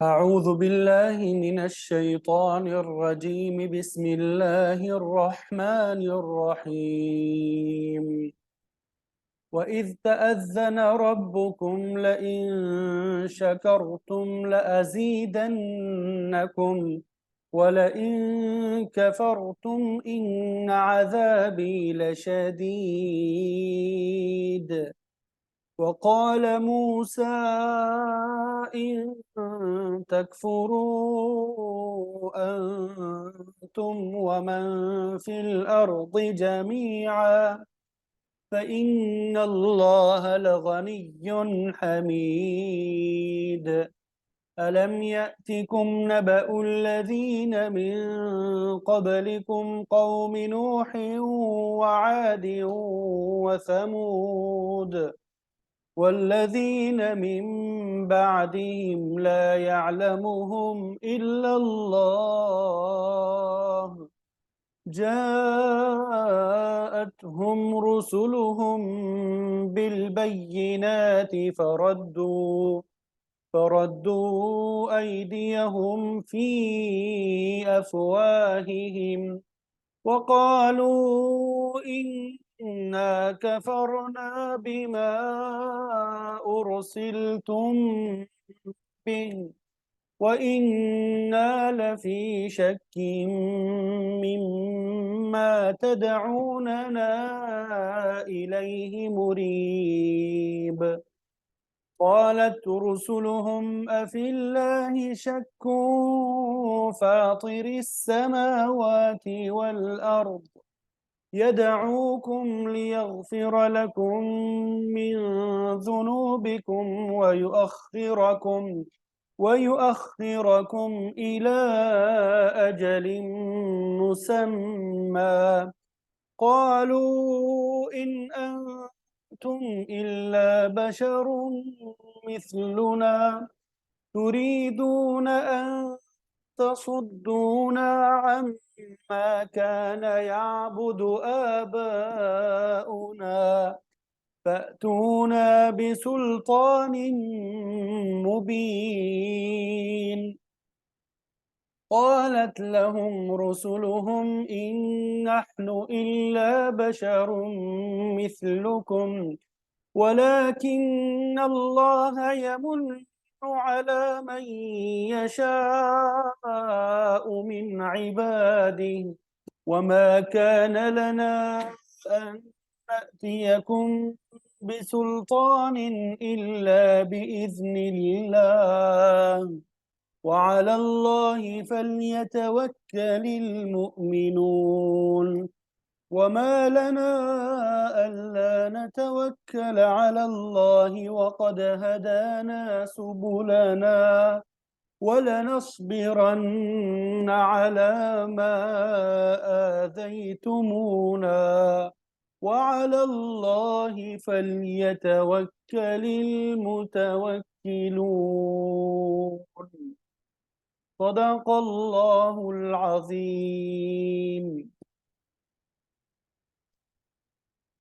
أعوذ بالله من الشيطان الرجيم. بسم الله الرحمن الرحيم. وإذ تأذن ربكم لئن شكرتم لأزيدنكم ولئن كفرتم إن عذابي لشديد. وقال موسى إن تكفروا أنتم ومن في الأرض جميعا فإن الله لغني حميد. ألم يأتكم نبأ الذين من قبلكم قوم نوح وعاد وثمود والذين من بعدهم لا يعلمهم إلا الله جاءتهم رسلهم بالبينات فردوا أيديهم في أفواههم وقالوا إنا كفرنا بما أرسلتم به وإنا لفي شك مما تدعوننا إليه مريب. قالت رسلهم أفي الله شك فاطر السماوات والأرض يدعوكم ليغفر لكم من ذنوبكم ويؤخركم إلى أجل مسمى. قالوا إن أنتم إلا بشر مثلنا تريدون أن تصدونا عما كان يعبد آباؤنا فأتونا بسلطان مبين. قالت لهم رسلهم إن نحن إلا بشر مثلكم ولكن الله يمن على من يشاء من عباده وما كان لنا أن نأتيكم بسلطان إلا بإذن الله وعلى الله فليتوكل المؤمنون. وما لنا ألا نتوكل على الله وقد هدانا سبلنا ولنصبرن على ما آذيتمونا وعلى الله فليتوكل المتوكلون. صدق الله العظيم.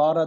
12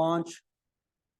5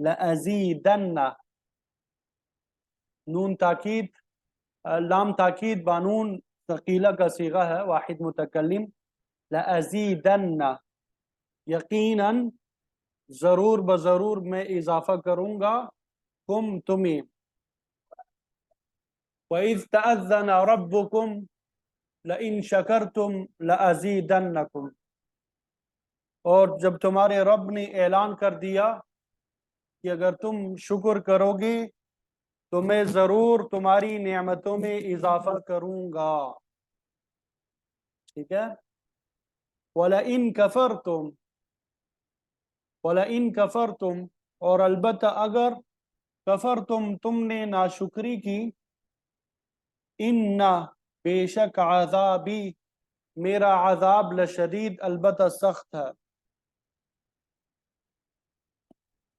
لأزيدن، نون تاکید، لام تاکید بانون ثقیلہ کا صیغہ ہے، واحد متکلم، لأزیدن، یقیناً ضرور بضرور میں اضافہ کروں گا تمہیں، وَإِذْ تَأَذَّنَ رَبُّكُمْ لَإِن شَكَرْتُمْ لَأَزِيدَنَّكُمْ، اور جب تمہارے رب نے اعلان کر دیا کہ اگر تم شکر کرو گے تو میں ضرور تمہاری نعمتوں میں اضافہ کروں گا، ٹھیک ہے۔ وَلَئِن كَفَرْتُمْ، وَلَئِن كَفَرْتُمْ، اور البتہ اگر کفرتم تم نے ناشکری کی، ان بے شک عذابی میرا عذاب لشدید البتہ سخت ہے،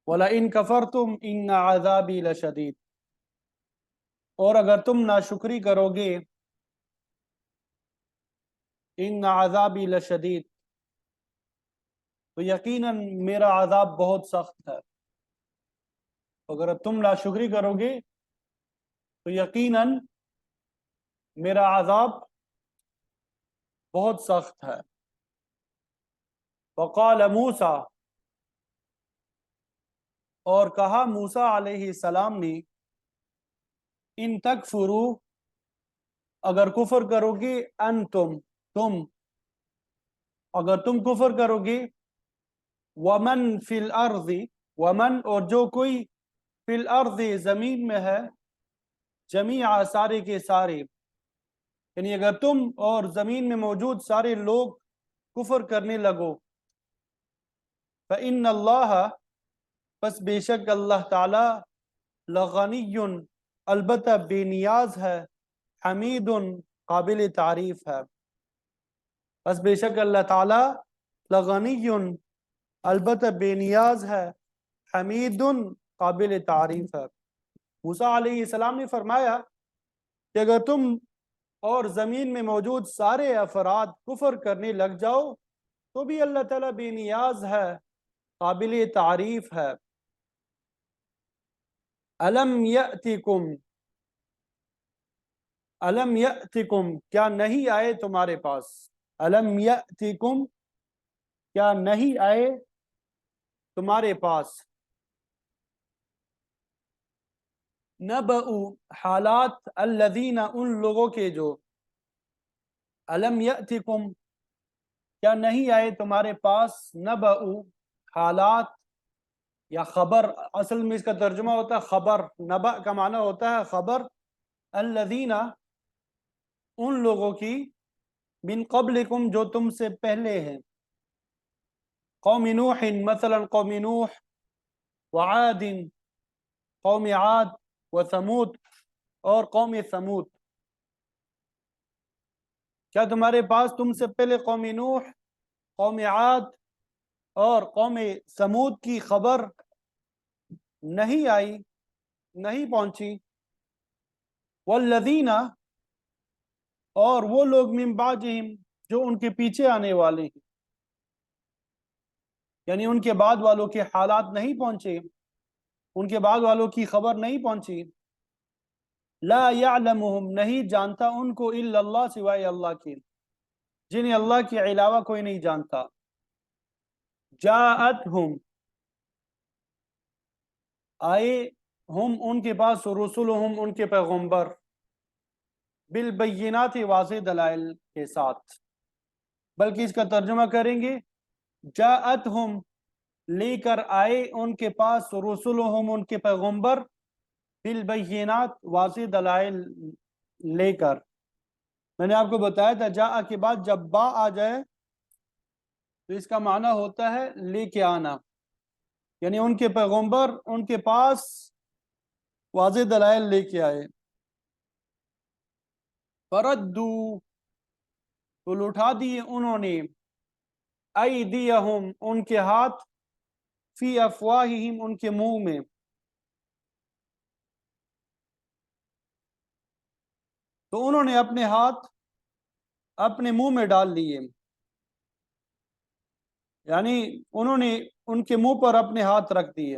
وَلَئِن كَفَرْتُمْ إِنَّ عَذَابِي لَشَدِيدٌ، اور اگر تم ناشکری کرو گے، إِنَّ عَذَابِي لَشَدِيدٌ، تو یقیناً میرا عذاب بہت سخت ہے، اگر تم ناشکری کرو گے تو یقیناً میرا عذاب بہت سخت ہے۔ وقال موسیٰ، اور کہا موسیٰ علیہ السلام نے، ان تکفروا، اگر کفر کرو گے، انتم تم، اگر تم کفر کرو گے، ومن فی الارض، ومن اور جو کوئی، فی الارض زمین میں ہے، جمیع سارے کے سارے، یعنی اگر تم اور زمین میں موجود سارے لوگ کفر کرنے لگو، فإن اللہ، پس بے شک اللہ تعالی، لغنی، البتہ بے نیاز ہے، حمید، قابل تعریف ہے، بس بے شک اللہ تعالی لغنی، البتہ بے نیاز ہے، حمید، قابل تعریف ہے۔ موسیٰ علیہ السلام نے فرمایا کہ اگر تم اور زمین میں موجود سارے افراد کفر کرنے لگ جاؤ تو بھی اللہ تعالیٰ بے نیاز ہے، قابل تعریف ہے۔ الم یأتکم، الم یأتکم، کیا نہیں آئے تمہارے پاس، الم یأتکم، کیا نہیں آئے تمہارے پاس، نبأ، حالات، الذین، ان لوگوں کے جو، الم یأتکم، کیا نہیں آئے تمہارے پاس، نبأ، حالات یا خبر، اصل میں اس کا ترجمہ ہوتا ہے خبر، نبأ کا معنی ہوتا ہے خبر، الذین، ان لوگوں کی، من قبلکم، جو تم سے پہلے ہیں، قوم نوح، مثلا قوم نوح، وعاد، قوم عاد، وثمود، اور قوم ثمود، کیا تمہارے پاس تم سے پہلے قوم نوح، قوم عاد اور قوم ثمود کی خبر نہیں آئی، نہیں پہنچی، والذین، اور وہ لوگ، من بعدہم، جو ان کے پیچھے آنے والے ہیں، یعنی ان کے بعد والوں کے حالات نہیں پہنچے، ان کے بعد والوں کی خبر نہیں پہنچی، لا یعلمہم، نہیں جانتا ان کو، الا اللہ، سوائے اللہ کے، جنہیں اللہ کے علاوہ کوئی نہیں جانتا، جاءتہم، آئے، ہم ان کے پاس، رسولہم، ان کے پیغمبر، بالبینات، واضح دلائل کے ساتھ، بلکہ اس کا ترجمہ کریں گے، جاءتہم، لے کر آئے ان کے پاس، رسولہم، ان کے پیغمبر، بالبینات، واضح دلائل لے کر۔ میں نے آپ کو بتایا تھا جاء کے بعد جب با آ جائے تو اس کا معنی ہوتا ہے لے کے آنا، یعنی ان کے پیغمبر ان کے پاس واضح دلائل لے کے آئے، فردو، تو لٹا دیے انہوں نے، ایدیہم، ان کے ہاتھ، فی افواہہم، ان کے منہ میں، تو انہوں نے اپنے ہاتھ اپنے منہ میں ڈال لیے، یعنی انہوں نے ان کے منہ پر اپنے ہاتھ رکھ دیے،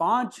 5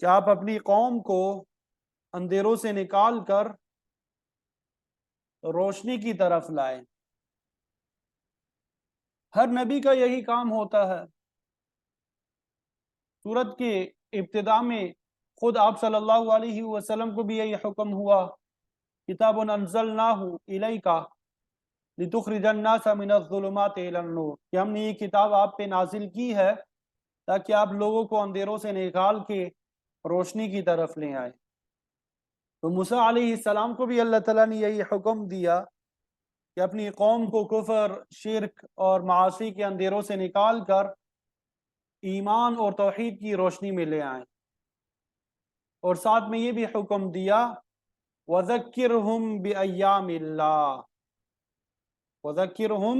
کہ آپ اپنی قوم کو اندھیروں سے نکال کر روشنی کی طرف لائیں۔ ہر نبی کا یہی کام ہوتا ہے۔ سورت کے ابتدا میں خود آپ صلی اللہ علیہ وسلم کو بھی یہی حکم ہوا، کتاب انزلناہ الیک لتخرج الناس من الظلمات الی النور، کہ ہم نے یہ کتاب آپ پہ نازل کی ہے تاکہ آپ لوگوں کو اندھیروں سے نکال کے روشنی کی طرف لے آئے۔ تو موسیٰ علیہ السلام کو بھی اللہ تعالیٰ نے یہی حکم دیا کہ اپنی قوم کو کفر، شرک اور معاصی کے اندھیروں سے نکال کر ایمان اور توحید کی روشنی میں لے آئیں، اور ساتھ میں یہ بھی حکم دیا وَذَكِّرْهُمْ بِأَيَّامِ اللَّهِ، وَذَكِّرْهُمْ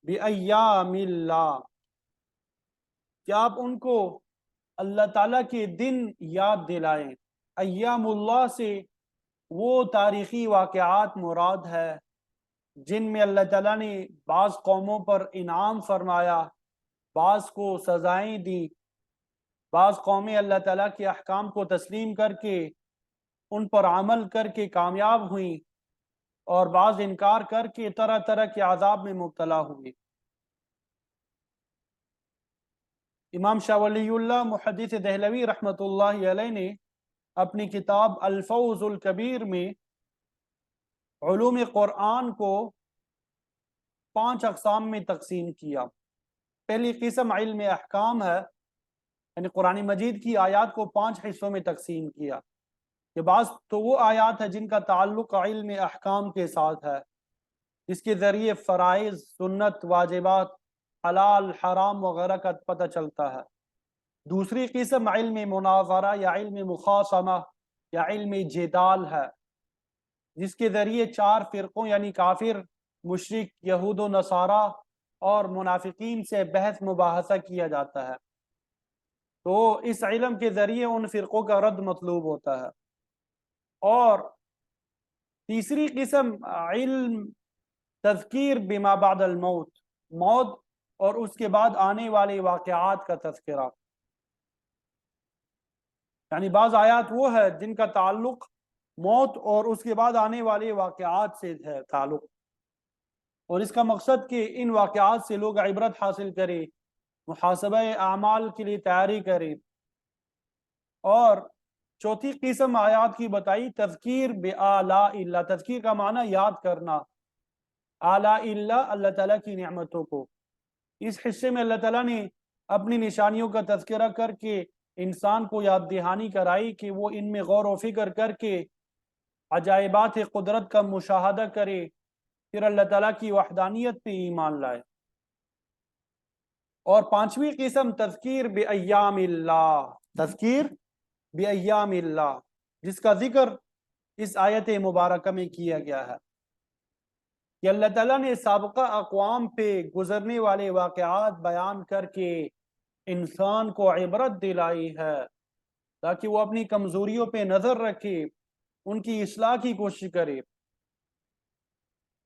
بِأَيَّامِ اللَّهِ، کہ آپ ان کو اللہ تعالیٰ کے دن یاد دلائیں۔ ایام اللہ سے وہ تاریخی واقعات مراد ہے جن میں اللہ تعالیٰ نے بعض قوموں پر انعام فرمایا، بعض کو سزائیں دی، بعض قومیں اللہ تعالیٰ کے احکام کو تسلیم کر کے ان پر عمل کر کے کامیاب ہوئیں، اور بعض انکار کر کے طرح طرح کے عذاب میں مبتلا ہوئے۔ امام شاہ ولی اللہ محدث دہلوی رحمۃ اللہ علیہ نے اپنی کتاب الفوز الکبیر میں علوم قرآن کو 5 اقسام میں تقسیم کیا۔ پہلی قسم علم احکام ہے، یعنی قرآن مجید کی آیات کو 5 حصوں میں تقسیم کیا، کہ بعض تو وہ آیات ہے جن کا تعلق علم احکام کے ساتھ ہے، جس کے ذریعے فرائض، سنت، واجبات، حلال، حرام وغیرہ کا پتہ چلتا ہے۔ دوسری قسم علم مناظرہ یا علم مخاصمہ یا علم جدال ہے، جس کے ذریعے 4 فرقوں یعنی کافر، مشرک، یہود و نصارہ اور منافقین سے بحث مباحثہ کیا جاتا ہے، تو اس علم کے ذریعے ان فرقوں کا رد مطلوب ہوتا ہے۔ اور تیسری قسم علم تذکیر بما بعد الموت، موت اور اس کے بعد آنے والے واقعات کا تذکرہ، یعنی بعض آیات وہ ہے جن کا تعلق موت اور اس کے بعد آنے والے واقعات سے ہے تعلق، اور اس کا مقصد کہ ان واقعات سے لوگ عبرت حاصل کریں، محاسبہ اعمال کے لیے تیاری کریں۔ اور چوتھی قسم آیات کی بتائی تذکیر بآلاء اللہ، تذکیر کا معنی یاد کرنا، آلاء اللہ، اللہ تعالیٰ کی نعمتوں کو۔ اس حصے میں اللہ تعالیٰ نے اپنی نشانیوں کا تذکرہ کر کے انسان کو یاد دہانی کرائی کہ وہ ان میں غور و فکر کر کے عجائبات قدرت کا مشاہدہ کرے، پھر اللہ تعالیٰ کی وحدانیت پہ ایمان لائے۔ اور 5ویں قسم تذکیر بایام اللہ، تذکیر بایام اللہ، جس کا ذکر اس آیت مبارکہ میں کیا گیا ہے، کہ اللہ تعالیٰ نے سابقہ اقوام پہ گزرنے والے واقعات بیان کر کے انسان کو عبرت دلائی ہے، تاکہ وہ اپنی کمزوریوں پہ نظر رکھے، ان کی اصلاح کی کوشش کرے۔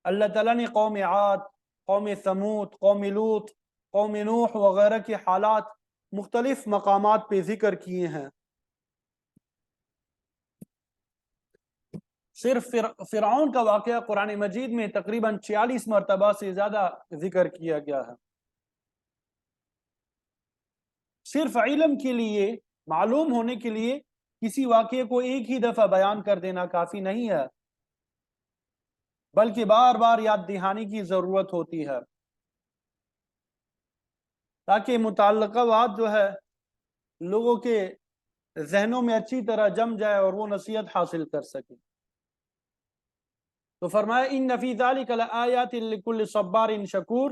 اللہ تعالیٰ نے قوم عاد، قوم ثمود، قوم لوط، قوم نوح وغیرہ کے حالات مختلف مقامات پہ ذکر کیے ہیں۔ صرف فرعون کا واقعہ قرآن مجید میں تقریباً 46 مرتبہ سے زیادہ ذکر کیا گیا ہے۔ صرف علم کے لیے، معلوم ہونے کے لیے کسی واقعے کو ایک ہی دفعہ بیان کر دینا کافی نہیں ہے، بلکہ بار بار یاد دہانی کی ضرورت ہوتی ہے، تاکہ متعلقہ بات جو ہے لوگوں کے ذہنوں میں اچھی طرح جم جائے اور وہ نصیحت حاصل کر سکے۔ تو فرمایا ان فی ذلک لآیات لکل صبار شکور،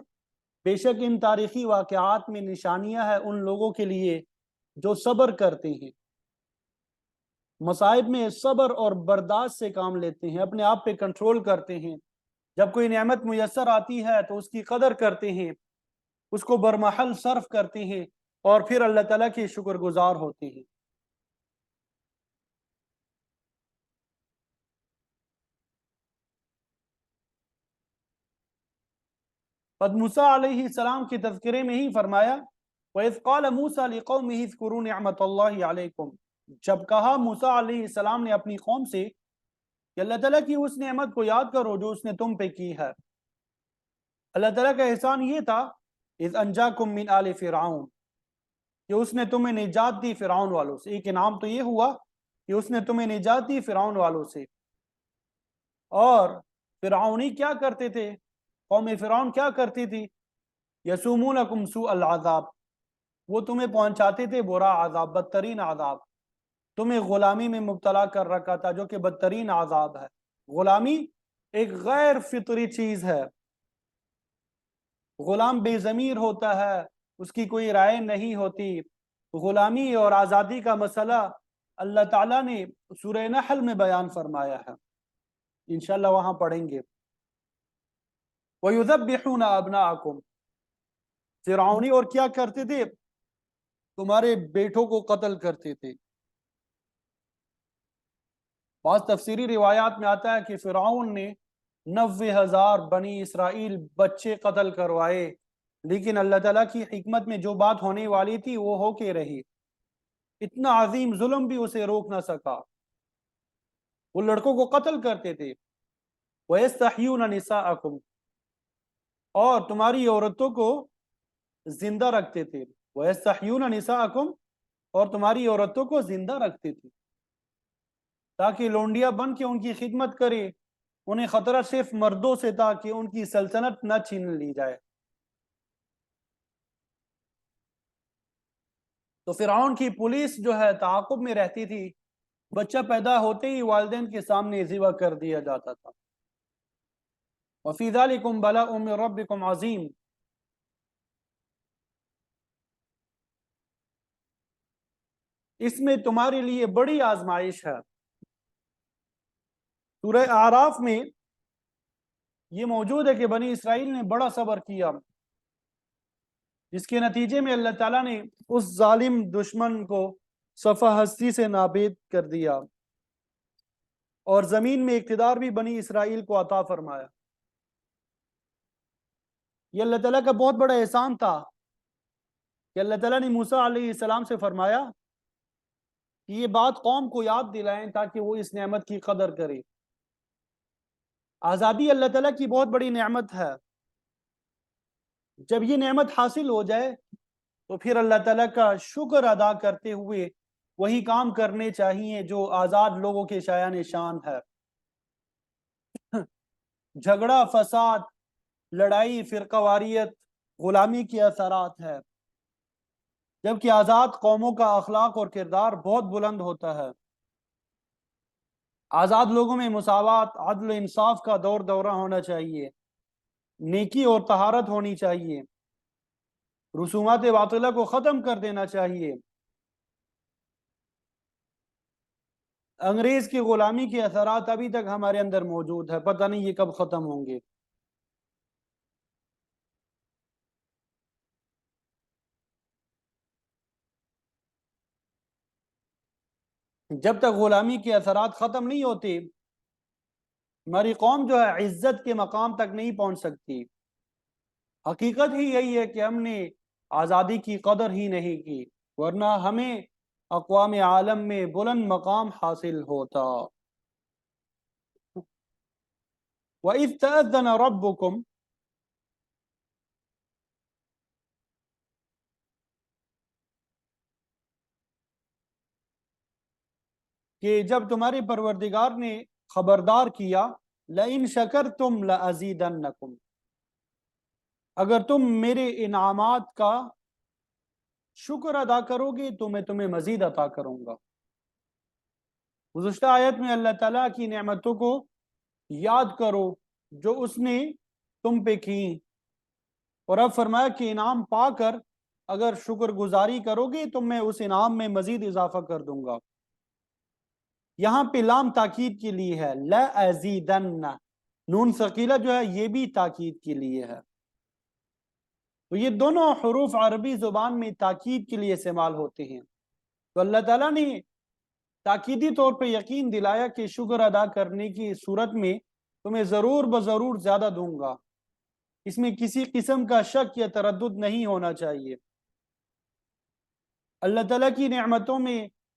بے شک ان تاریخی واقعات میں نشانیاں ہیں ان لوگوں کے لیے جو صبر کرتے ہیں، مصائب میں صبر اور برداشت سے کام لیتے ہیں، اپنے آپ پہ کنٹرول کرتے ہیں، جب کوئی نعمت میسر آتی ہے تو اس کی قدر کرتے ہیں، اس کو برمحل صرف کرتے ہیں، اور پھر اللہ تعالیٰ کے شکر گزار ہوتے ہیں۔ قد موسیٰ علیہ السلام کے تذکرے میں ہی فرمایا وَإِذْ قَالَ مُوسَىٰ لِقَوْمِهِ اذْكُرُوا نِعْمَةَ اللَّهِ عَلَيْكُمْ، جب کہا موسیٰ علیہ السلام نے اپنی قوم سے کہ اللہ تعالیٰ کی اس نعمت کو یاد کرو جو اس نے تم پہ کی ہے، اللہ تعالیٰ کا احسان یہ تھا اذ انجاکم من آل فرعون، کہ اس نے تمہیں نجات دی فرعون والوں سے۔ ایک انعام تو یہ ہوا کہ اس نے تمہیں نجات دی فرعون والوں سے۔ اور فرعونی کیا کرتے تھے، قوم فرعون کیا کرتی تھی، یسومونکم سوء العذاب، وہ تمہیں پہنچاتے تھے برا عذاب، بدترین عذاب، تمہیں غلامی میں مبتلا کر رکھا تھا جو کہ بدترین عذاب ہے۔ غلامی ایک غیر فطری چیز ہے، غلام بے ضمیر ہوتا ہے، اس کی کوئی رائے نہیں ہوتی۔ غلامی اور آزادی کا مسئلہ اللہ تعالیٰ نے سورہ نحل میں بیان فرمایا ہے، انشاءاللہ وہاں پڑھیں گے۔ وَيُذَبِّحُونَ أَبْنَاءَكُمْ، فرعونی اور کیا کرتے تھے، تمہارے بیٹوں کو قتل کرتے تھے۔ بعض تفسیری روایات میں آتا ہے کہ فرعون نے 90,000 بنی اسرائیل بچے قتل کروائے، لیکن اللہ تعالیٰ کی حکمت میں جو بات ہونے والی تھی وہ ہو کے رہی۔ اتنا عظیم ظلم بھی اسے روک نہ سکا، وہ لڑکوں کو قتل کرتے تھے۔ وَيَسْتَحْيُونَ نِسَاءَكُمْ، اور تمہاری عورتوں کو زندہ رکھتے تھے۔ وَيَسْتَحْيُونَ نِسَاءَكُمْ، اور تمہاری عورتوں کو زندہ رکھتے تھے تاکہ لونڈیا بن کے ان کی خدمت کرے۔ انہیں خطرہ صرف مردوں سے تھا کہ ان کی سلطنت نہ چھین لی جائے۔ تو فرعون کی پولیس جو ہے تعاقب میں رہتی تھی، بچہ پیدا ہوتے ہی والدین کے سامنے ذبح کر دیا جاتا تھا۔ وَفِي ذَلِكُمْ بَلَاءٌ مِّن رَبِّكُمْ عَظِيمٌ، اس میں تمہارے لیے بڑی آزمائش ہے۔ سورہ اعراف میں یہ موجود ہے کہ بنی اسرائیل نے بڑا صبر کیا، جس کے نتیجے میں اللہ تعالیٰ نے اس ظالم دشمن کو صفحہ ہستی سے نابید کر دیا اور زمین میں اقتدار بھی بنی اسرائیل کو عطا فرمایا۔ یہ اللہ تعالیٰ کا بہت بڑا احسان تھا کہ اللہ تعالیٰ نے موسیٰ علیہ السلام سے فرمایا کہ یہ بات قوم کو یاد دلائیں تاکہ وہ اس نعمت کی قدر کرے۔ آزادی اللہ تعالیٰ کی بہت بڑی نعمت ہے، جب یہ نعمت حاصل ہو جائے تو پھر اللہ تعالیٰ کا شکر ادا کرتے ہوئے وہی کام کرنے چاہیے جو آزاد لوگوں کے شایان شان ہے۔ جھگڑا، فساد، لڑائی، فرقہ واریت غلامی کے اثرات ہے، جبکہ آزاد قوموں کا اخلاق اور کردار بہت بلند ہوتا ہے۔ آزاد لوگوں میں مساوات، عدل و انصاف کا دور دورہ ہونا چاہیے، نیکی اور طہارت ہونی چاہیے، رسومات باطلہ کو ختم کر دینا چاہیے۔ انگریز کی غلامی کے اثرات ابھی تک ہمارے اندر موجود ہے، پتہ نہیں یہ کب ختم ہوں گے۔ جب تک غلامی کے اثرات ختم نہیں ہوتے، ہماری قوم جو ہے عزت کے مقام تک نہیں پہنچ سکتی۔ حقیقت ہی یہی ہے کہ ہم نے آزادی کی قدر ہی نہیں کی، ورنہ ہمیں اقوام عالم میں بلند مقام حاصل ہوتا۔ وَإِذْ تَأَذَّنَ رَبُّكُمْ، کہ جب تمہارے پروردگار نے خبردار کیا، لَإِن شَكَرْتُمْ لَأَزِيدَنَّكُمْ، اگر تم میرے انعامات کا شکر ادا کرو گے تو میں تمہیں مزید عطا کروں گا۔ گزشتہ آیت میں اللہ تعالیٰ کی نعمتوں کو یاد کرو جو اس نے تم پہ کی، اور اب فرمایا کہ انعام پا کر اگر شکر گزاری کرو گے تو میں اس انعام میں مزید اضافہ کر دوں گا۔ یہاں پہ لام تاکید کے لیے ہے، لَأَزِيدَنَّ، نون ثقیلہ جو ہے یہ بھی تاکید کے لیے ہے۔ تو یہ دونوں حروف عربی زبان میں تاکید کے لیے استعمال ہوتے ہیں، تو اللہ تعالیٰ نے تاکیدی طور پہ یقین دلایا کہ شکر ادا کرنے کی صورت میں تمہیں ضرور بضرور زیادہ دوں گا، اس میں کسی قسم کا شک یا تردد نہیں ہونا چاہیے۔ اللہ تعالیٰ کی نعمتوں میں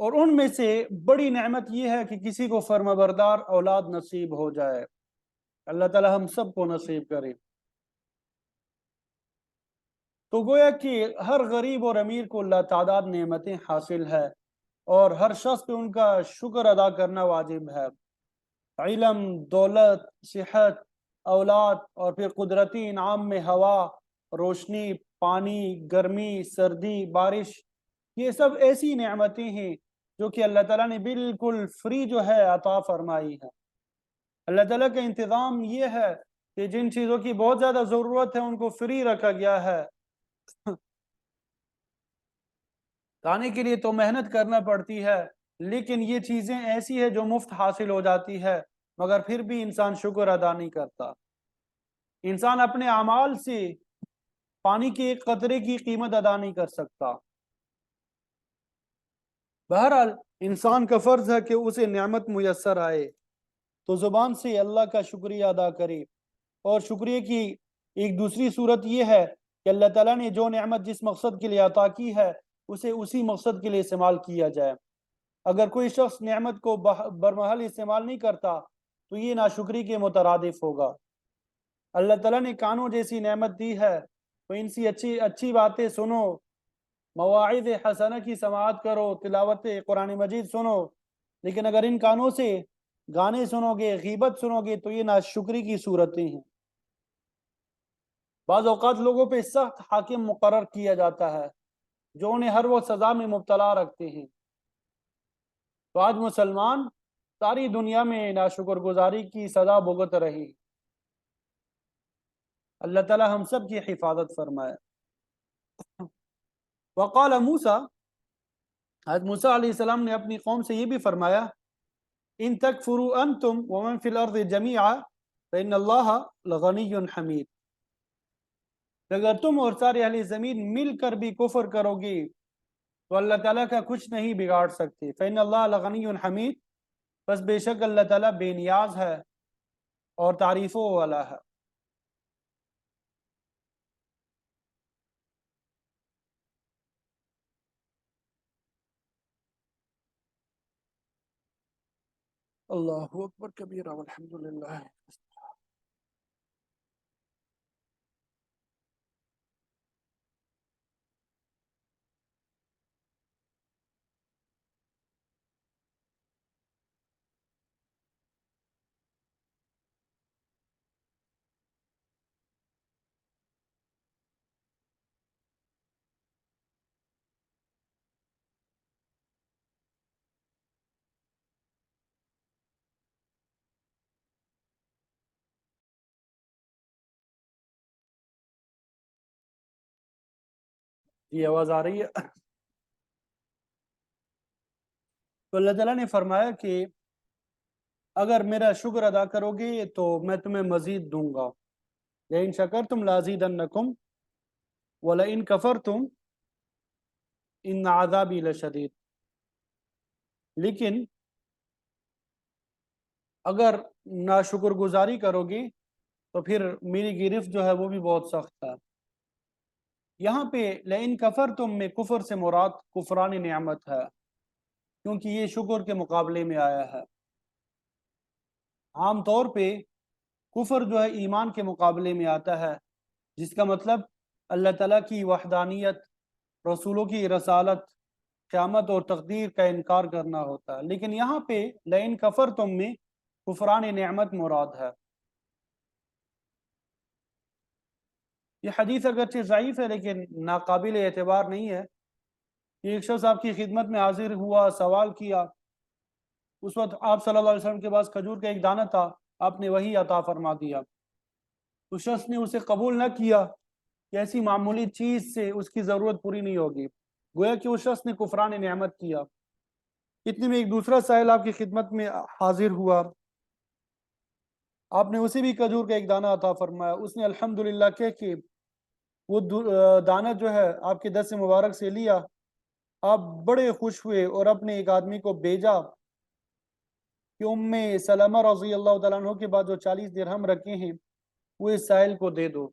اور ان میں سے بڑی نعمت یہ ہے کہ کسی کو فرمانبردار اولاد نصیب ہو جائے. اللہ تعالی ہم سب کو نصیب کرے. تو گویا کہ ہر غریب اور امیر کو اللہ تعداد نعمتیں حاصل ہے اور ہر شخص پہ ان کا شکر ادا کرنا واجب ہے. علم، دولت، صحت، اولاد اور پھر قدرتی انعام میں ہوا، روشنی، پانی، گرمی، سردی، بارش، یہ سب ایسی نعمتیں ہیں جو کہ اللہ تعالیٰ نے بالکل فری جو ہے عطا فرمائی ہے. اللہ تعالیٰ کا انتظام یہ ہے کہ جن چیزوں کی بہت زیادہ ضرورت ہے ان کو فری رکھا گیا ہے. کھانے کے لیے تو محنت کرنا پڑتی ہے، لیکن یہ چیزیں ایسی ہے جو مفت حاصل ہو جاتی ہے، مگر پھر بھی انسان شکر ادا نہیں کرتا. انسان اپنے اعمال سے پانی کے ایک قطرے کی قیمت ادا نہیں کر سکتا. بہرحال انسان کا فرض ہے کہ اسے نعمت میسر آئے تو زبان سے اللہ کا شکریہ ادا کرے. اور شکریہ کی ایک دوسری صورت یہ ہے کہ اللہ تعالیٰ نے جو نعمت جس مقصد کے لیے عطا کی ہے اسے اسی مقصد کے لیے استعمال کیا جائے. اگر کوئی شخص نعمت کو برمحل استعمال نہیں کرتا تو یہ ناشکری کے مترادف ہوگا. اللہ تعالیٰ نے کانوں جیسی نعمت دی ہے تو ان سے اچھی باتیں سنو، مواعظ حسنہ کی سماعت کرو، تلاوت قرآن مجید سنو. لیکن اگر ان کانوں سے گانے سنو گے، غیبت سنو گے تو یہ ناشکری کی صورتیں ہیں. بعض اوقات لوگوں پہ سخت حاکم مقرر کیا جاتا ہے جو انہیں ہر وہ سزا میں مبتلا رکھتے ہیں. تو آج مسلمان ساری دنیا میں ناشکر گزاری کی سزا بھگت رہی. اللہ تعالی ہم سب کی حفاظت فرمائے. وقال موسیٰ، حضرت موسیٰ علیہ السلام نے اپنی قوم سے یہ بھی فرمایا، ان تکفروا انتم ومن فی الارض جمیعا فإن اللہ لغنی حمید. اگر تم اور سارے اہل زمین مل کر بھی کفر کرو گی تو اللہ تعالیٰ کا کچھ نہیں بگاڑ سکتے. فإن اللہ لغنی حمید، بس بے شک اللہ تعالیٰ بے نیاز ہے اور تعریفوں والا ہے. اللہ اکبر کبیرہ والحمد للہ. یہ آواز آ رہی ہے؟ تو اللہ تعالیٰ نے فرمایا کہ اگر میرا شکر ادا کرو گے تو میں تمہیں مزید دوں گا. لئن شکرتم لازیدنکم ولئن کفرتم ان عذابی لشدید. لیکن اگر ناشکر گزاری کرو گی تو پھر میری گرفت جو ہے وہ بھی بہت سخت ہے. یہاں پہ لئن کفرتم میں کفر سے مراد کفران نعمت ہے، کیونکہ یہ شکر کے مقابلے میں آیا ہے. عام طور پہ کفر جو ہے ایمان کے مقابلے میں آتا ہے، جس کا مطلب اللہ تعالیٰ کی وحدانیت، رسولوں کی رسالت، قیامت اور تقدیر کا انکار کرنا ہوتا ہے. لیکن یہاں پہ لئن کفرتم میں کفران نعمت مراد ہے. یہ حدیث اگرچہ ضعیف ہے لیکن ناقابل اعتبار نہیں ہے. یہ ایک شخص آپ کی خدمت میں حاضر ہوا، سوال کیا. اس وقت آپ صلی اللہ علیہ وسلم کے پاس کھجور کا ایک دانہ تھا، آپ نے وہی عطا فرما دیا. اس شخص نے اسے قبول نہ کیا کہ ایسی معمولی چیز سے اس کی ضرورت پوری نہیں ہوگی. گویا کہ اس شخص نے کفران نعمت کیا. اتنے میں ایک دوسرا سائل آپ کی خدمت میں حاضر ہوا، آپ نے اسے بھی کھجور کا ایک دانہ عطا فرمایا. اس نے الحمدللہ کہہ کے وہ دانہ جو ہے آپ کے دست مبارک سے لیا. آپ بڑے خوش ہوئے اور اپنے ایک آدمی کو بھیجا کہ ام سلمہ رضی اللہ تعالیٰ عنہ کے بعد جو 40 درہم رکھے ہیں وہ اس سائل کو دے دو،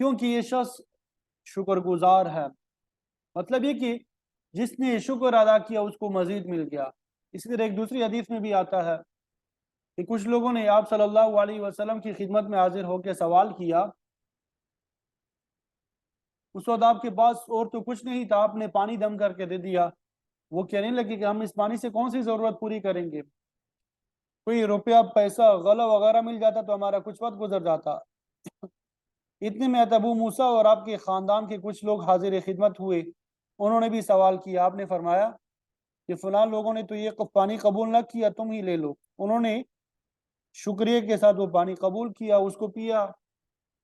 کیونکہ یہ شخص شکر گزار ہے. مطلب یہ کہ جس نے شکر ادا کیا اس کو مزید مل گیا۔ اسی طرح ایک دوسری حدیث میں بھی آتا ہے کہ کچھ لوگوں نے آپ صلی اللہ علیہ وسلم کی خدمت میں حاضر ہو کے سوال کیا، اس وقت آپ کے پاس اور تو کچھ نہیں تھا، آپ نے پانی دم کر کے دے دیا۔ وہ کہنے لگے کہ ہم اس پانی سے کون سی ضرورت پوری کریں گے، کوئی روپیہ پیسہ غلہ وغیرہ مل جاتا تو ہمارا کچھ وقت گزر جاتا۔ اتنے میں ابو موسیٰ اور آپ کے خاندان کے کچھ لوگ حاضر خدمت ہوئے، انہوں نے بھی سوال کیا۔ آپ نے فرمایا کہ فلاں لوگوں نے تو یہ پانی قبول نہ کیا، تم ہی لے لو۔ انہوں نے شکریہ کے ساتھ وہ پانی قبول کیا، اس کو پیا،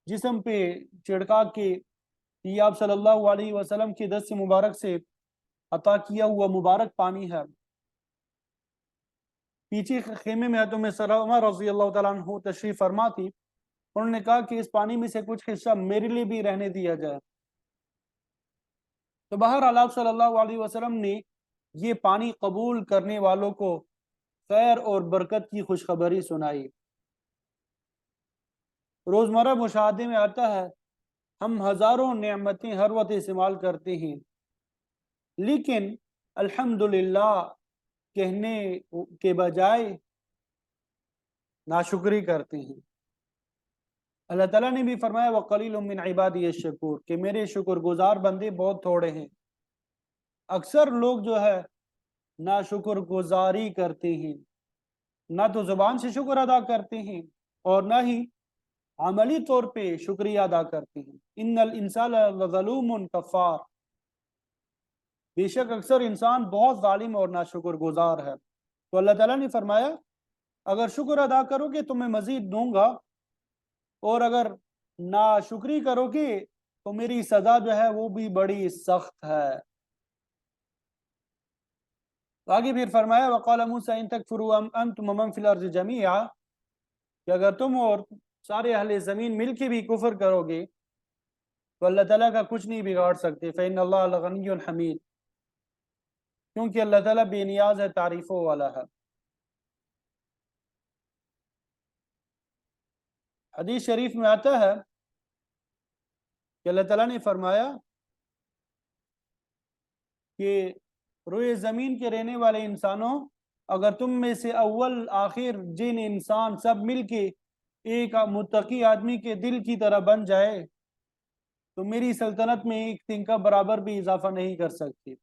جسم پہ چھڑکا کے، یہ آپ صلی اللہ علیہ وسلم کے دست مبارک سے عطا کیا ہوا مبارک پانی ہے۔ پیچھے خیمے میں حضرت ام سلمہ رضی اللہ تعالیٰ عنہ تشریف فرما تھی، انہوں نے کہا کہ اس پانی میں سے کچھ حصہ میرے لیے بھی رہنے دیا جائے۔ تو بہرحال آپ صلی اللہ علیہ وسلم نے یہ پانی قبول کرنے والوں کو خیر اور برکت کی خوشخبری سنائی۔ روزمرہ مشاہدے میں آتا ہے ہم ہزاروں نعمتیں ہر وقت استعمال کرتے ہیں، لیکن الحمدللہ کہنے کے بجائے ناشکری کرتے ہیں۔ اللہ تعالیٰ نے بھی فرمایا وَقَلِيلٌ مِّنْ عِبَادِيَ الشَّكُورُ کہ میرے شکر گزار بندے بہت تھوڑے ہیں۔ اکثر لوگ جو ہے ناشکر گزاری کرتے ہیں، نہ تو زبان سے شکر ادا کرتے ہیں اور نہ ہی عملی طور پہ شکریہ ادا کرتے ہیں۔ ان الانسان لظلوم کفار، بے شک اکثر انسان بہت ظالم اور ناشکر گزار ہے۔ تو اللہ تعالیٰ نے فرمایا اگر شکر ادا کرو گے تو میں مزید دوں گا، اور اگر ناشکری کرو گے تو میری سزا جو ہے وہ بھی بڑی سخت ہے۔ آگے پھر فرمایا وقال موسیٰ ان تکفروا انتم ومن فی الارض جمیعا کہ اگر تم اور سارے اہل زمین مل کے بھی کفر کرو گے تو اللہ تعالیٰ کا کچھ نہیں بگاڑ سکتے۔ فإن اللہ لغنی حمید، کیونکہ اللہ تعالیٰ بے نیاز ہے، تعریفوں والا ہے۔ حدیث شریف میں آتا ہے کہ اللہ تعالیٰ نے فرمایا کہ روئے زمین کے رہنے والے انسانوں، اگر تم میں سے اول آخر جن انسان سب مل کے ایک متقی آدمی کے دل کی طرح بن جائے تو میری سلطنت میں ایک تنکا برابر بھی اضافہ نہیں کر سکتی۔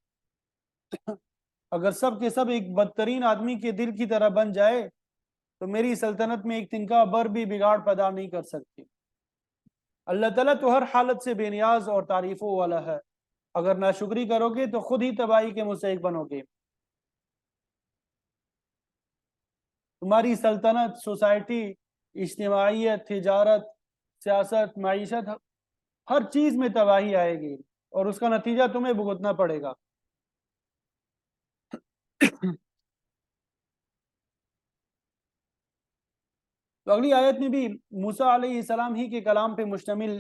اگر سب کے سب ایک بدترین آدمی کے دل کی طرح بن جائے تو میری سلطنت میں ایک تنکا بر بھی بگاڑ پیدا نہیں کر سکتی۔ اللہ تعالیٰ تو ہر حالت سے بے نیاز اور تعریفوں والا ہے، اگر ناشکری کرو گے تو خود ہی تباہی کے مستحق بنو گے۔ تمہاری سلطنت، سوسائٹی، اجتماعیت، تجارت، سیاست، معیشت، ہر چیز میں تباہی آئے گی اور اس کا نتیجہ تمہیں بھگتنا پڑے گا۔ تو اگلی آیت میں بھی موسیٰ علیہ السلام ہی کے کلام پہ مشتمل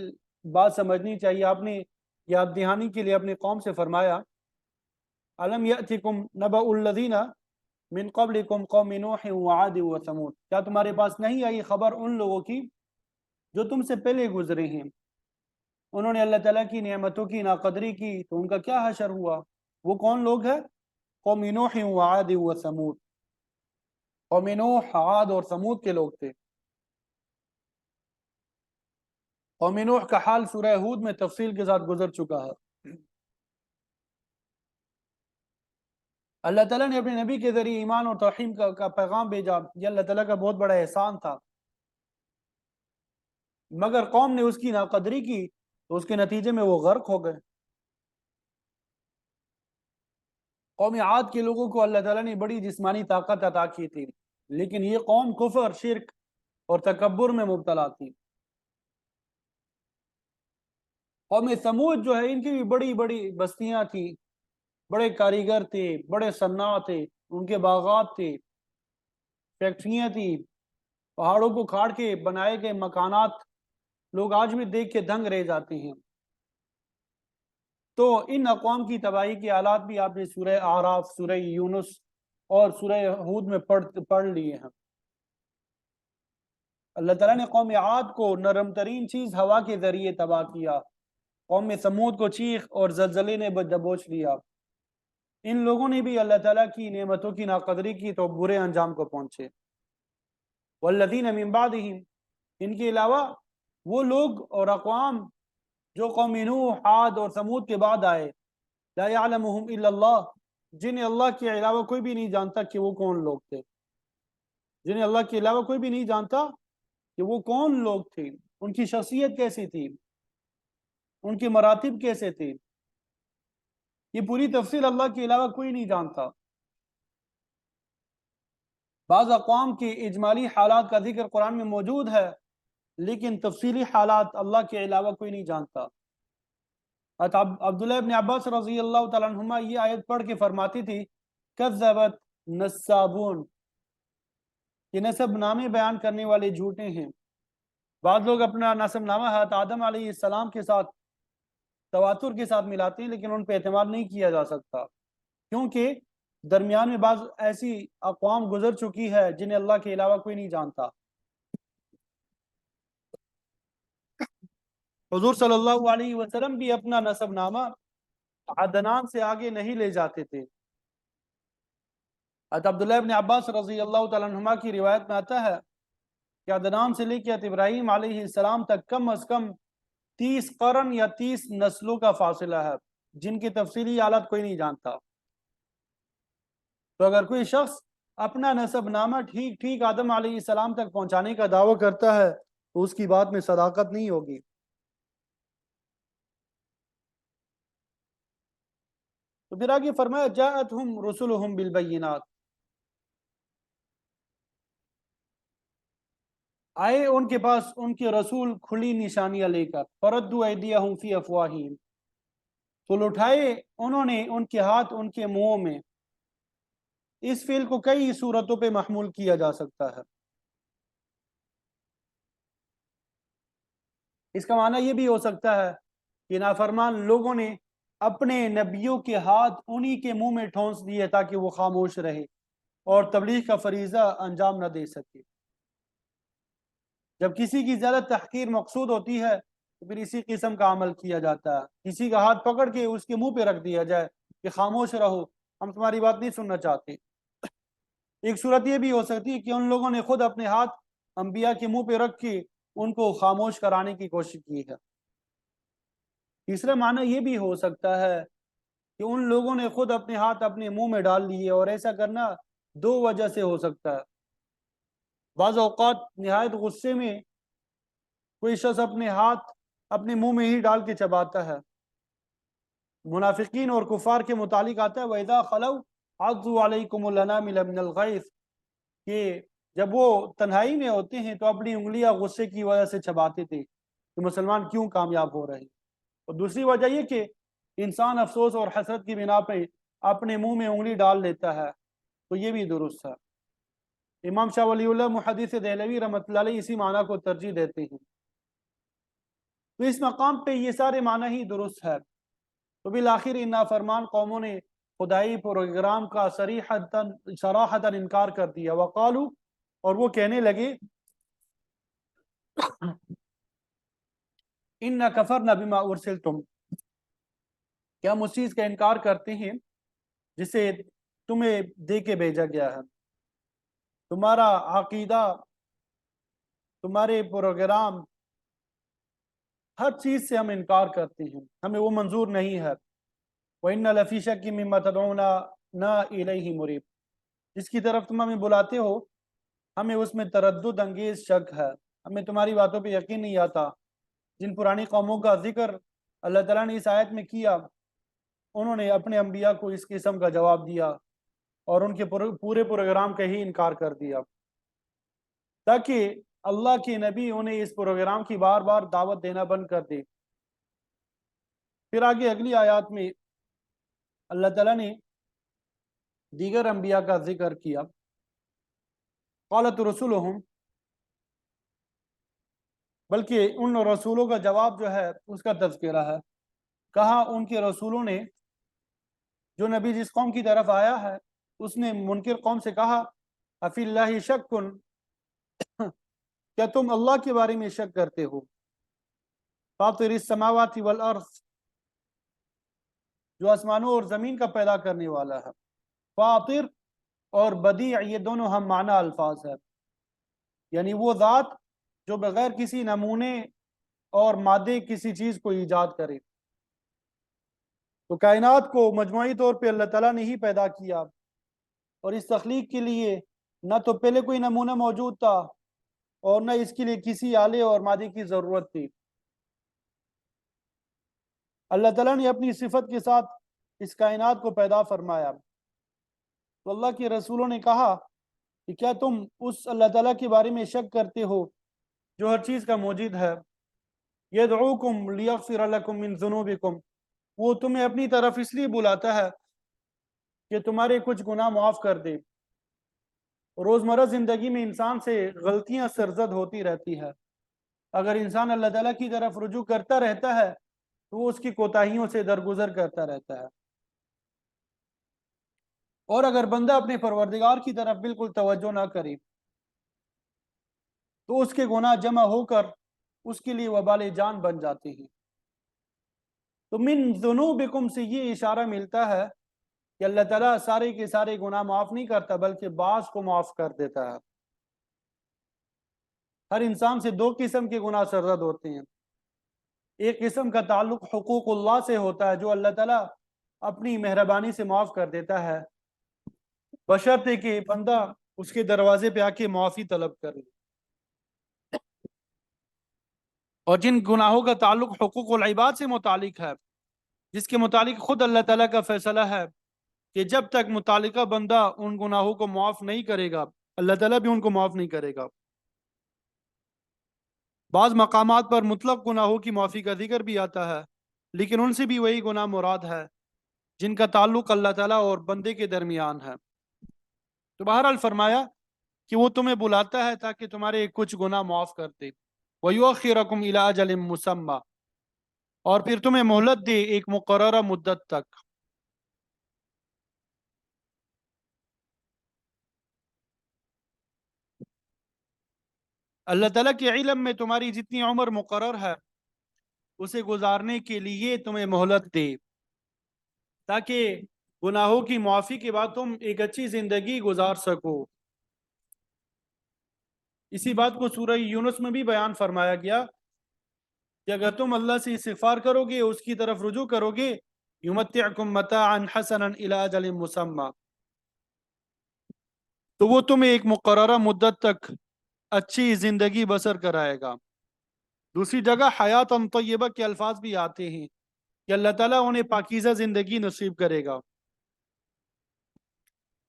بات سمجھنی چاہیے۔ آپ نے یاد دہانی کے لیے اپنے قوم سے فرمایا الم یأتکم نبأ الذین من قبلکم قوم نوح وعاد وثمود، کیا تمہارے پاس نہیں آئی خبر ان لوگوں کی جو تم سے پہلے گزرے ہیں، انہوں نے اللہ تعالیٰ کی نعمتوں کی ناقدری کی تو ان کا کیا حشر ہوا۔ وہ کون لوگ ہیں؟ قوم نوح وعاد وثمود، قوم نوح، عاد اور ثمود کے لوگ تھے۔ قوم نوح کا حال سورہ ہود میں تفصیل کے ساتھ گزر چکا ہے۔ اللہ تعالیٰ نے اپنے نبی کے ذریعے ایمان اور توحید کا پیغام بھیجا، یہ اللہ تعالیٰ کا بہت بڑا احسان تھا، مگر قوم نے اس کی ناقدری کی تو اس کے نتیجے میں وہ غرق ہو گئے۔ قوم عاد کے لوگوں کو اللہ تعالیٰ نے بڑی جسمانی طاقت عطا کی تھی، لیکن یہ قوم کفر، شرک اور تکبر میں مبتلا تھی۔ قوم ثمود جو ہے ان کی بھی بڑی بڑی بستیاں تھیں، بڑے کاریگر تھے، بڑے صناع تھے، ان کے باغات تھے، فیکٹریاں تھیں، پہاڑوں کو کھاڑ کے بنائے گئے مکانات لوگ آج بھی دیکھ کے دنگ رہ جاتے ہیں۔ تو ان اقوام کی تباہی کے حالات بھی آپ نے سورہ اعراف، سورہ یونس اور سورہ ہود میں پڑھ لیے ہیں۔ اللہ تعالیٰ نے قوم عاد کو نرم ترین چیز ہوا کے ذریعے تباہ کیا، قوم ثمود کو چیخ اور زلزلے نے دبوچ لیا۔ ان لوگوں نے بھی اللہ تعالیٰ کی نعمتوں کی ناقدری کی تو برے انجام کو پہنچے۔ والذین من بعدہم، ان کے علاوہ وہ لوگ اور اقوام جو قوم نوح، عاد اور ثمود کے بعد آئے، لا یعلمہم الا اللہ، جنہیں اللہ کے علاوہ کوئی بھی نہیں جانتا کہ وہ کون لوگ تھے، جنہیں اللہ کے علاوہ کوئی بھی نہیں جانتا کہ وہ کون لوگ تھے، ان کی شخصیت کیسی تھی، ان کے مراتب کیسے تھے، یہ پوری تفصیل اللہ کے علاوہ کوئی نہیں جانتا۔ بعض اقوام کے اجمالی حالات کا ذکر قرآن میں موجود ہے، لیکن تفصیلی حالات اللہ کے علاوہ کوئی نہیں جانتا۔ عبداللہ ابن عباس رضی اللہ تعالیٰ عنہما یہ آیت پڑھ کے فرماتی تھی، کذبت نصابون، یہ نسب نامے بیان کرنے والے جھوٹے ہیں۔ بعض لوگ اپنا نسب نامہ حضرت آدم علیہ السلام کے ساتھ تواتر کے ساتھ ملاتے ہیں، لیکن ان پہ اعتماد نہیں کیا جا سکتا، کیونکہ درمیان میں بعض ایسی اقوام گزر چکی ہے جنہیں اللہ کے علاوہ کوئی نہیں جانتا۔ حضور صلی اللہ علیہ وسلم بھی اپنا نسب نامہ عدنان سے آگے نہیں لے جاتے تھے۔ حضرت عبداللہ ابن عباس رضی اللہ تعالیٰ عنہما کی روایت میں آتا ہے کہ عدنان سے لے کے ابراہیم علیہ السلام تک کم از کم 30 قرن یا 30 نسلوں کا فاصلہ ہے، جن کی تفصیلی حالت کوئی نہیں جانتا۔ تو اگر کوئی شخص اپنا نسب نامہ ٹھیک ٹھیک آدم علیہ السلام تک پہنچانے کا دعویٰ کرتا ہے تو اس کی بات میں صداقت نہیں ہوگی۔ تو پھر آگے فرمایا جاءتہم رسلہم بالبینات، آئے ان کے پاس ان کے رسول کھلی نشانیاں لے کر، فردوا ایدیہم فی افواہہم، تو لٹھائے انہوں نے ان کے ہاتھ ان کے منہوں میں۔ اس فعل کو کئی صورتوں پہ محمول کیا جا سکتا ہے۔ اس کا معنی یہ بھی ہو سکتا ہے کہ نافرمان لوگوں نے اپنے نبیوں کے ہاتھ انہی کے منہ میں ٹھونس دیے تاکہ وہ خاموش رہے اور تبلیغ کا فریضہ انجام نہ دے سکے۔ جب کسی کی زیادہ تحقیر مقصود ہوتی ہے تو پھر اسی قسم کا عمل کیا جاتا ہے، کسی کا ہاتھ پکڑ کے اس کے منہ پہ رکھ دیا جائے کہ خاموش رہو، ہم تمہاری بات نہیں سننا چاہتے۔ ایک صورت یہ بھی ہو سکتی ہے کہ ان لوگوں نے خود اپنے ہاتھ انبیاء کے منہ پہ رکھ کے ان کو خاموش کرانے کی کوشش کی ہے۔ تیسرا معنی یہ بھی ہو سکتا ہے کہ ان لوگوں نے خود اپنے ہاتھ اپنے منہ میں ڈال لیے، اور ایسا کرنا دو وجہ سے ہو سکتا ہے۔ بعض اوقات نہایت غصے میں کوئی شخص اپنے ہاتھ اپنے منہ میں ہی ڈال کے چباتا ہے۔ منافقین اور کفار کے متعلق آتا ہے وَإِذَا خَلَوْا عَضُّوا عَلَيْكُمُ الْأَنَامِلَ مِنَ الْغَيْظِ، کہ جب وہ تنہائی میں ہوتے ہیں تو اپنی انگلیاں غصے کی وجہ سے چباتے تھے کہ مسلمان کیوں کامیاب ہو رہے ہیں۔ اور دوسری وجہ یہ کہ انسان افسوس اور حسرت کی بنا پہ اپنے منہ میں انگلی ڈال لیتا ہے، تو یہ بھی درست ہے۔ امام شاہ ولی اللہ محدث دہلوی رحمۃ اللہ علیہ اسی معنی کو ترجیح دیتے ہیں۔ تو اس مقام پہ یہ سارے معنی ہی درست ہے۔ تو بالآخر ان نافرمان قوموں نے خدائی پروگرام کا صراحتاً انکار کر دیا۔ وقالو، اور وہ کہنے لگے اِنَّا كَفَرْنَا بِمَا أُرْسِلْتُمْ، کیا ہم اس چیز کا انکار کرتے ہیں جسے تمہیں دے کے بھیجا گیا ہے۔ تمہارا عقیدہ، تمہارے پروگرام، ہر چیز سے ہم انکار کرتے ہیں، ہمیں وہ منظور نہیں ہے۔ وَإِنَّ لَفِي شَكٍّ مِّمَّا تَدْعُونَنَا إِلَيْهِ مُرِيبٍ، جس کی طرف تم ہمیں بلاتے ہو ہمیں اس میں تردد انگیز شک ہے، ہمیں تمہاری باتوں پہ یقین نہیں آتا۔ جن پرانی قوموں کا ذکر اللہ تعالیٰ نے اس آیت میں کیا، انہوں نے اپنے انبیاء کو اس قسم کا جواب دیا اور ان کے پورے پروگرام کا ہی انکار کر دیا، تاکہ اللہ کے نبی انہیں اس پروگرام کی بار بار دعوت دینا بند کر دے۔ پھر آگے اگلی آیات میں اللہ تعالیٰ نے دیگر انبیاء کا ذکر کیا۔ قالت رسولہم، بلکہ ان رسولوں کا جواب جو ہے اس کا تذکرہ ہے۔ کہا ان کے رسولوں نے، جو نبی جس قوم کی طرف آیا ہے اس نے منکر قوم سے کہا افی اللہ شک، کیا تم اللہ کے بارے میں شک کرتے ہو؟ فاطر السماوات والارض، جو آسمانوں اور زمین کا پیدا کرنے والا ہے. فاطر اور بدیع یہ دونوں ہم معنی الفاظ ہے، یعنی وہ ذات جو بغیر کسی نمونے اور مادے کسی چیز کو ایجاد کرے. تو کائنات کو مجموعی طور پہ اللہ تعالیٰ نے ہی پیدا کیا، اور اس تخلیق کے لیے نہ تو پہلے کوئی نمونہ موجود تھا اور نہ اس کے لیے کسی آلے اور مادے کی ضرورت تھی. اللہ تعالیٰ نے اپنی صفت کے ساتھ اس کائنات کو پیدا فرمایا. تو اللہ کے رسولوں نے کہا کہ کیا تم اس اللہ تعالیٰ کے بارے میں شک کرتے ہو جو ہر چیز کا موجود ہے؟ یدعوکم لیغفر لکم من ذنوبکم، وہ تمہیں اپنی طرف اس لیے بلاتا ہے کہ تمہارے کچھ گناہ معاف کر دے. روزمرہ زندگی میں انسان سے غلطیاں سرزد ہوتی رہتی ہے. اگر انسان اللہ تعالیٰ کی طرف رجوع کرتا رہتا ہے تو وہ اس کی کوتاہیوں سے درگزر کرتا رہتا ہے. اور اگر بندہ اپنے پروردگار کی طرف بالکل توجہ نہ کرے تو اس کے گناہ جمع ہو کر اس کے لیے وبال جان بن جاتے ہیں. تو من ذنوبکم سے یہ اشارہ ملتا ہے کہ اللہ تعالیٰ سارے کے سارے گناہ معاف نہیں کرتا بلکہ بعض کو معاف کر دیتا ہے. ہر انسان سے دو قسم کے گناہ سرزد ہوتے ہیں. ایک قسم کا تعلق حقوق اللہ سے ہوتا ہے جو اللہ تعالیٰ اپنی مہربانی سے معاف کر دیتا ہے، بشرطے کہ بندہ اس کے دروازے پہ آ کے معافی طلب کرے. اور جن گناہوں کا تعلق حقوق العباد سے متعلق ہے، جس کے متعلق خود اللہ تعالیٰ کا فیصلہ ہے کہ جب تک متعلقہ بندہ ان گناہوں کو معاف نہیں کرے گا اللہ تعالیٰ بھی ان کو معاف نہیں کرے گا. بعض مقامات پر مطلق گناہوں کی معافی کا ذکر بھی آتا ہے، لیکن ان سے بھی وہی گناہ مراد ہے جن کا تعلق اللہ تعالیٰ اور بندے کے درمیان ہے. تو بہرحال فرمایا کہ وہ تمہیں بلاتا ہے تاکہ تمہارے کچھ گناہ معاف کر دے. وَيُؤَخِّرَكُمْ إِلَىٰ أَجَلٍ مُّسَمًّى، اور پھر تمہیں مہلت دے ایک مقررہ مدت تک. اللہ تعالیٰ کے علم میں تمہاری جتنی عمر مقرر ہے اسے گزارنے کے لیے تمہیں مہلت دے تاکہ گناہوں کی معافی کے بعد تم ایک اچھی زندگی گزار سکو. اسی بات کو سورہ یونس میں بھی بیان فرمایا گیا کہ اگر تم اللہ سے استغفار کرو گے، اس کی طرف رجوع کرو گے، یمتعکم متاعا حسنا الی اجل مسمى، تو وہ تمہیں ایک مقررہ مدت تک اچھی زندگی بسر کرائے گا. دوسری جگہ حیات طیبہ کے الفاظ بھی آتے ہیں کہ اللہ تعالیٰ انہیں پاکیزہ زندگی نصیب کرے گا.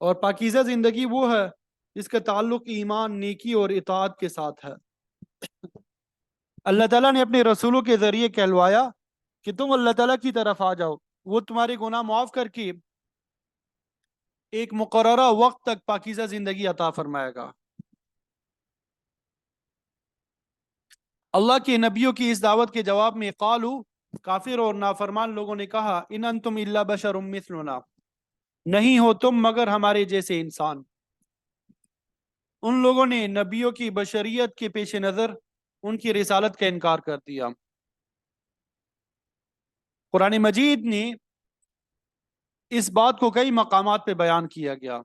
اور پاکیزہ زندگی وہ ہے جس کا تعلق ایمان، نیکی اور اطاعت کے ساتھ ہے. اللہ تعالیٰ نے اپنے رسولوں کے ذریعے کہلوایا کہ تم اللہ تعالیٰ کی طرف آ جاؤ، وہ تمہارے گناہ معاف کر کے ایک مقررہ وقت تک پاکیزہ زندگی عطا فرمائے گا. اللہ کے نبیوں کی اس دعوت کے جواب میں قالو، کافر اور نافرمان لوگوں نے کہا، ان انتم الا بشر مثلنا، نہیں ہو تم مگر ہمارے جیسے انسان. ان لوگوں نے نبیوں کی بشریت کے پیش نظر ان کی رسالت کا انکار کر دیا. قرآن مجید نے اس بات کو کئی مقامات پہ بیان کیا گیا.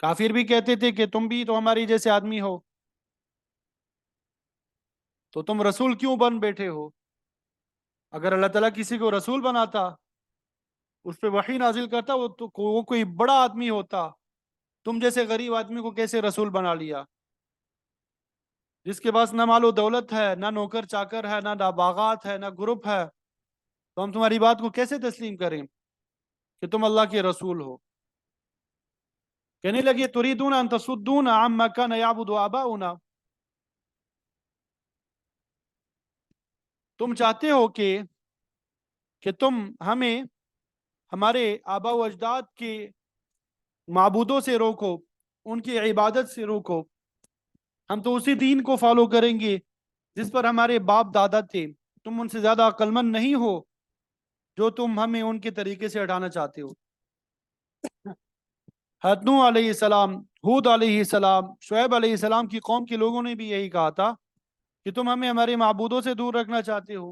کافر بھی کہتے تھے کہ تم بھی تو ہماری جیسے آدمی ہو، تو تم رسول کیوں بن بیٹھے ہو؟ اگر اللہ تعالیٰ کسی کو رسول بناتا، اس پہ وحی نازل کرتا، وہ کوئی بڑا آدمی ہوتا. تم جیسے غریب آدمی کو کیسے رسول بنا لیا؟ جس کے پاس نہ مال و دولت ہے، نہ نوکر چاکر ہے، نہ باغات ہے، نہ گروپ ہے، تو ہم تمہاری بات کو کیسے تسلیم کریں کہ تم اللہ کے رسول ہو؟ کہنے لگے تریدون ان تصدون عما کان یعبد آباؤنا، تم چاہتے ہو کہ تم ہمیں ہمارے آبا و اجداد کے معبودوں سے روکو، ان کی عبادت سے روکو. ہم تو اسی دین کو فالو کریں گے جس پر ہمارے باپ دادا تھے. تم ان سے زیادہ عقل مند نہیں ہو جو تم ہمیں ان کے طریقے سے ہٹانا چاہتے ہو. نوح علیہ السلام، ہود علیہ السلام، شعیب علیہ السلام کی قوم کے لوگوں نے بھی یہی کہا تھا کہ تم ہمیں ہمارے معبودوں سے دور رکھنا چاہتے ہو.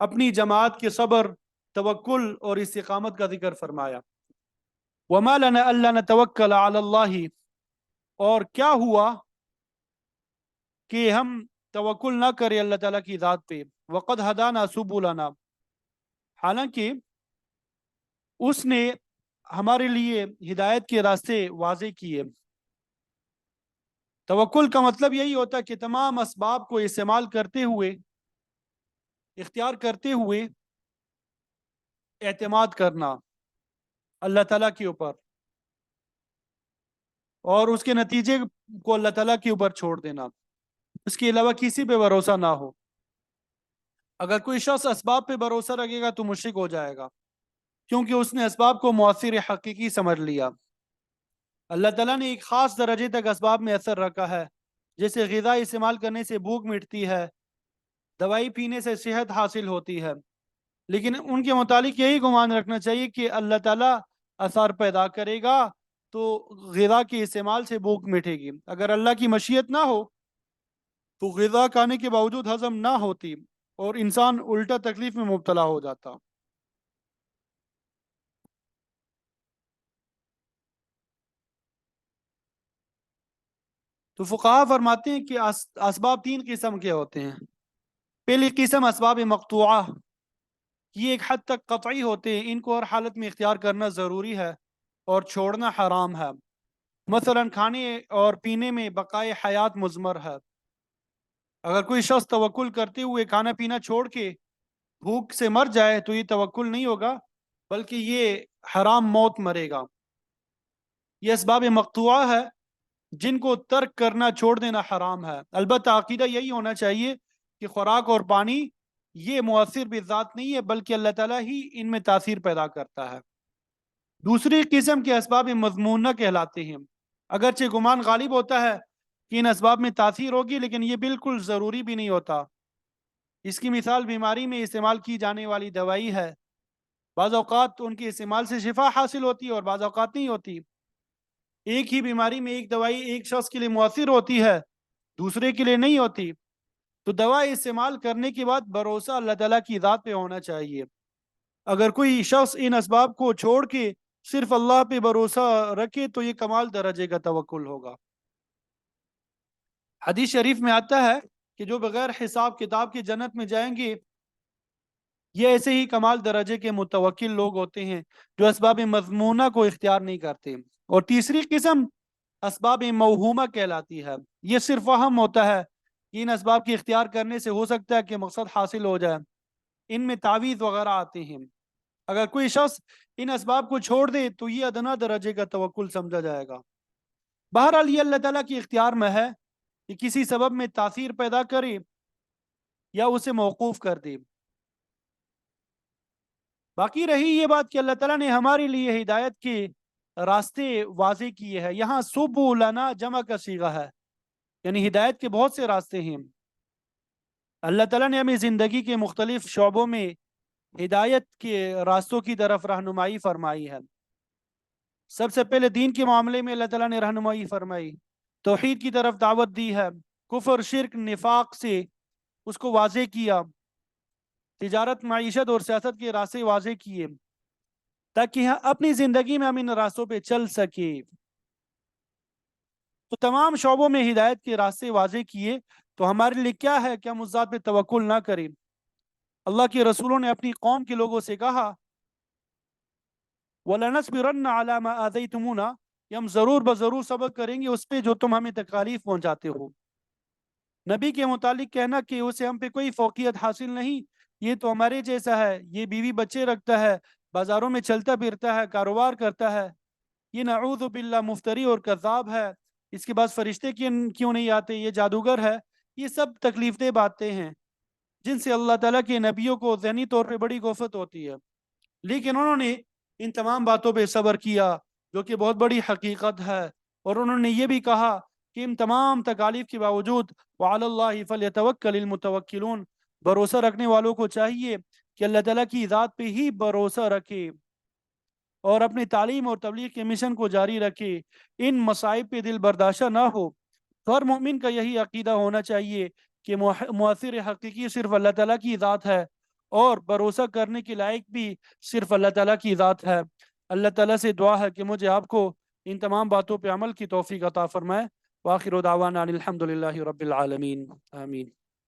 اپنی جماعت کے صبر، توکل اور استقامت کا ذکر فرمایا۔ وما لنا الا نتوکل علی اللہ، اور کیا ہوا کہ ہم توکل نہ کریں اللہ تعالیٰ کی ذات پہ۔ وقد ہدانا سبلنا، حالانکہ اس نے ہمارے لیے ہدایت کے راستے واضح کیے۔ توکل کا مطلب یہی ہوتا ہے کہ تمام اسباب کو استعمال کرتے ہوئے، اختیار کرتے ہوئے اعتماد کرنا اللہ تعالیٰ کے اوپر، اور اس کے نتیجے کو اللہ تعالیٰ کے اوپر چھوڑ دینا، اس کے علاوہ کسی پہ بھروسہ نہ ہو۔ اگر کوئی شخص اسباب پہ بھروسہ رکھے گا تو مشرک ہو جائے گا، کیونکہ اس نے اسباب کو مؤثر حقیقی سمجھ لیا۔ اللہ تعالیٰ نے ایک خاص درجے تک اسباب میں اثر رکھا ہے، جیسے غذا استعمال کرنے سے بھوک مٹتی ہے، دوائی پینے سے صحت حاصل ہوتی ہے، لیکن ان کے متعلق یہی گمان رکھنا چاہیے کہ اللہ تعالیٰ اثر پیدا کرے گا تو غذا کے استعمال سے بھوک مٹے گی۔ اگر اللہ کی مشیت نہ ہو تو غذا کھانے کے باوجود ہضم نہ ہوتی اور انسان الٹا تکلیف میں مبتلا ہو جاتا۔ تو فقہا فرماتے ہیں کہ اسباب تین قسم کے ہوتے ہیں۔ پہلی قسم اسباب مقطوعہ، یہ ایک حد تک قطعی ہوتے ہیں، ان کو ہر حالت میں اختیار کرنا ضروری ہے اور چھوڑنا حرام ہے۔ مثلا کھانے اور پینے میں بقائے حیات مضمر ہے۔ اگر کوئی شخص توکل کرتے ہوئے کھانا پینا چھوڑ کے بھوک سے مر جائے تو یہ توکل نہیں ہوگا، بلکہ یہ حرام موت مرے گا۔ یہ اسباب مقطوعہ ہے جن کو ترک کرنا، چھوڑ دینا حرام ہے۔ البتہ عقیدہ یہی ہونا چاہیے کہ خوراک اور پانی یہ مؤثر بذات نہیں ہے، بلکہ اللہ تعالیٰ ہی ان میں تاثیر پیدا کرتا ہے۔ دوسری قسم کے اسباب مضمونہ کہلاتے ہیں، اگرچہ گمان غالب ہوتا ہے کہ ان اسباب میں تاثیر ہوگی، لیکن یہ بالکل ضروری بھی نہیں ہوتا۔ اس کی مثال بیماری میں استعمال کی جانے والی دوائی ہے، بعض اوقات ان کے استعمال سے شفا حاصل ہوتی ہے اور بعض اوقات نہیں ہوتی۔ ایک ہی بیماری میں ایک دوائی ایک شخص کے لیے مؤثر ہوتی ہے، دوسرے کے لیے نہیں ہوتی۔ تو دوا استعمال کرنے کے بعد بھروسہ اللہ تعالیٰ کی ذات پہ ہونا چاہیے۔ اگر کوئی شخص ان اسباب کو چھوڑ کے صرف اللہ پہ بھروسہ رکھے تو یہ کمال درجے کا توکل ہوگا۔ حدیث شریف میں آتا ہے کہ جو بغیر حساب کتاب کے جنت میں جائیں گے یہ ایسے ہی کمال درجے کے متوکل لوگ ہوتے ہیں جو اسباب مضمونہ کو اختیار نہیں کرتے۔ اور تیسری قسم اسباب موہومہ کہلاتی ہے، یہ صرف وہم ہوتا ہے کہ ان اسباب کے اختیار کرنے سے ہو سکتا ہے کہ مقصد حاصل ہو جائے، ان میں تعویذ وغیرہ آتے ہیں۔ اگر کوئی شخص ان اسباب کو چھوڑ دے تو یہ ادنا درجے کا توکل سمجھا جائے گا۔ بہرحال یہ اللہ تعالیٰ کے اختیار میں ہے کہ کسی سبب میں تاثیر پیدا کرے یا اسے موقوف کر دے۔ باقی رہی یہ بات کہ اللہ تعالیٰ نے ہمارے لیے ہدایت کے راستے واضح کیے ہیں، یہاں سبلنا جمع کا صیغہ ہے، یعنی ہدایت کے بہت سے راستے ہیں۔ اللہ تعالیٰ نے ہمیں زندگی کے مختلف شعبوں میں ہدایت کے راستوں کی طرف رہنمائی فرمائی ہے۔ سب سے پہلے دین کے معاملے میں اللہ تعالیٰ نے رہنمائی فرمائی، توحید کی طرف دعوت دی ہے، کفر شرک نفاق سے اس کو واضح کیا، تجارت معیشت اور سیاست کے راستے واضح کیے تاکہ اپنی زندگی میں ہم ان راستوں پہ چل سکے۔ تو تمام شعبوں میں ہدایت کے راستے واضح کیے تو ہمارے لیے کیا ہے کہ ہم اس ذات پہ توکل نہ کریں۔ اللہ کے رسولوں نے اپنی قوم کے لوگوں سے کہا وَلَنَصْبِرَنَّ عَلَى مَا آذَيْتُمُونَا، کہ ہم ضرور بضرور صبر کریں گے اس پہ جو تم ہمیں تکالیف پہنچاتے ہو۔ نبی کے متعلق کہنا کہ اسے ہم پہ کوئی فوقیت حاصل نہیں، یہ تو ہمارے جیسا ہے، یہ بیوی بچے رکھتا ہے، بازاروں میں چلتا پھرتا ہے، کاروبار کرتا ہے، یہ نعوذ باللہ مفتری اور کذاب ہے، اس کے بعد فرشتے کیوں نہیں آتے، یہ جادوگر ہے۔ یہ سب تکلیف دہ باتیں ہیں جن سے اللہ تعالیٰ کے نبیوں کو ذہنی طور پہ بڑی گوفت ہوتی ہے، لیکن انہوں نے ان تمام باتوں پہ صبر کیا جو کہ بہت بڑی حقیقت ہے، اور انہوں نے یہ بھی کہا کہ ان تمام تکالیف کے باوجود وعلی اللہ فلیتوکل المتوکلون، بھروسہ رکھنے والوں کو چاہیے کہ اللہ تعالیٰ کی ذات پہ ہی بھروسہ رکھے اور اپنی تعلیم اور تبلیغ کے مشن کو جاری رکھے، ان مصائب پہ دل برداشتہ نہ ہو۔ ہر مومن کا یہی عقیدہ ہونا چاہیے کہ مؤثر حقیقی صرف اللہ تعالیٰ کی ذات ہے، اور بھروسہ کرنے کے لائق بھی صرف اللہ تعالیٰ کی ذات ہے۔ اللہ تعالیٰ سے دعا ہے کہ مجھے آپ کو ان تمام باتوں پہ عمل کی توفیق عطا فرمائے۔ وآخر دعوانا ان الحمد للہ رب العالمین، آمین۔